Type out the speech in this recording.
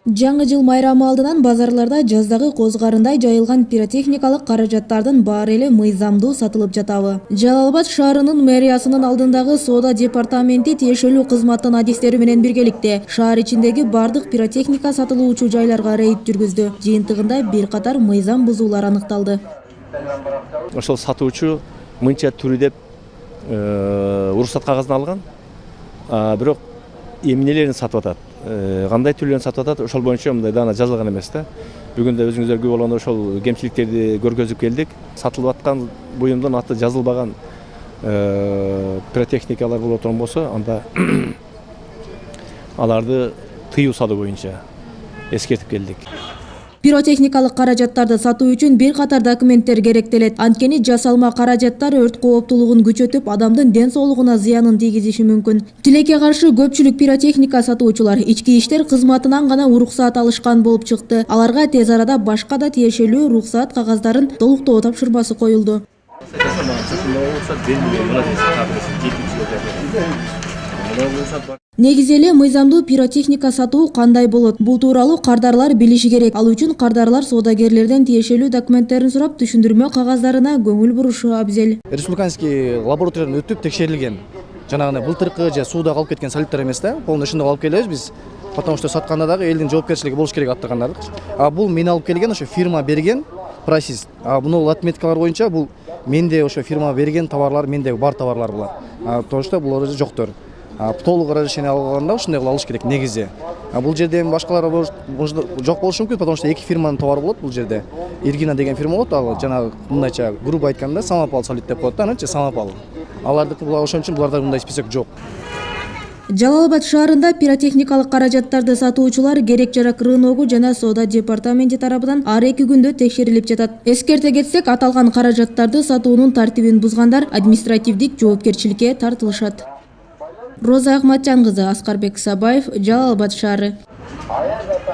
Жаңы жыл майрамы алдынан базарларда жаздагы козгарындай жайылган пиротехникалык каражаттардын баары эле мыйзамдуу сатылып жатабы. Жалал Абад шаарынын мэриясынын алдындагы соода департаменти тиешелүү кызматтын адистери менен биргеликте шаар ичиндеги бардык пиротехника сатылуучу жайларга рейд жүргүздү. Жыйынтыгында бир катар мыйзам бузуулар аныкталды. Ошол сатуучу мынча түрү деп уруксат кагазын алган, бирок эмнелерин сатып атат, кандай түрлөрүн сатып атат, ошол боюнча мындай дана жазылган эмес да. Бүгүн да өзүңүздөр күбө болгондой ошол кемчиликтерди көргөзүп келдик. Сатылып аткан буюмдун аты жазылбаган пиротехникалар боло турган болсо, анда аларды тыюу салуу боюнча эскертип келдик. Пиротехникалык каражаттарды сатуу үчүн бир катар документтер керектелет. Анткени жасалма каражаттар өрт кооптуулугун күчөтүп, адамдын ден соолугуна зыянын тийгизиши мүмкүн. Тилекке каршы көпчүлүк пиротехника сатуучулар ички иштер кызматынан гана уруксаат алышкан болуп чыкты. Аларга тез арада башка да тиешелүү уруксаат кагаздарын толуктоо тапшырмасы коюлду. Негизи эле мыйзамдуу пиротехника сатуу кандай болот? Бул тууралуу кардарлар билиши керек. Ал үчүн кардарлар соодагерлерден тиешелүү документтерин сурап, түшүндүрмө кагаздарына көңүл бурушу абзел. Республиканский лабораториядан өтүп текшерилген. Жанагындай былтыркы же сууда калып кеткен солидтер эмес да. Полный ошондой алып келебиз биз. Потому что сатканда дагы элдин жоопкерчилиги болуш керек аттыргандар. Бул мен алып келген, ошо фирма берген прайсиз. Бул отметкалар боюнча бул менде ошо фирма берген товарлар, менде бар товарлар булар. Потому что булар жоктор. Толук разрешение алганда ушундай кылып алыш керек негизи. Бул жерде башкалар жок болушу мүмкүн, потому что эки фирманын товары болот бул жерде. Иргина деген фирма болот, ал жанагы мындайча грубо айтканда самопал солид деп коет да, анча самопал. Алардыкы булар ошон үчүн буларда мындай список жок. Жалал Абад шаарында пиротехникалык каражаттарды сатуучулар керек жарак рыногу жана соода департаменти тарабынан ар 2 күндө текшерилип жатат. Эскерте кетсек, аталган каражаттарды сатуунун тартибин бузгандар административдик жоопкерчиликке тартылышат. Роза Ахматжан кызы, Аскарбек Сабаев, Жалал Абад шаары.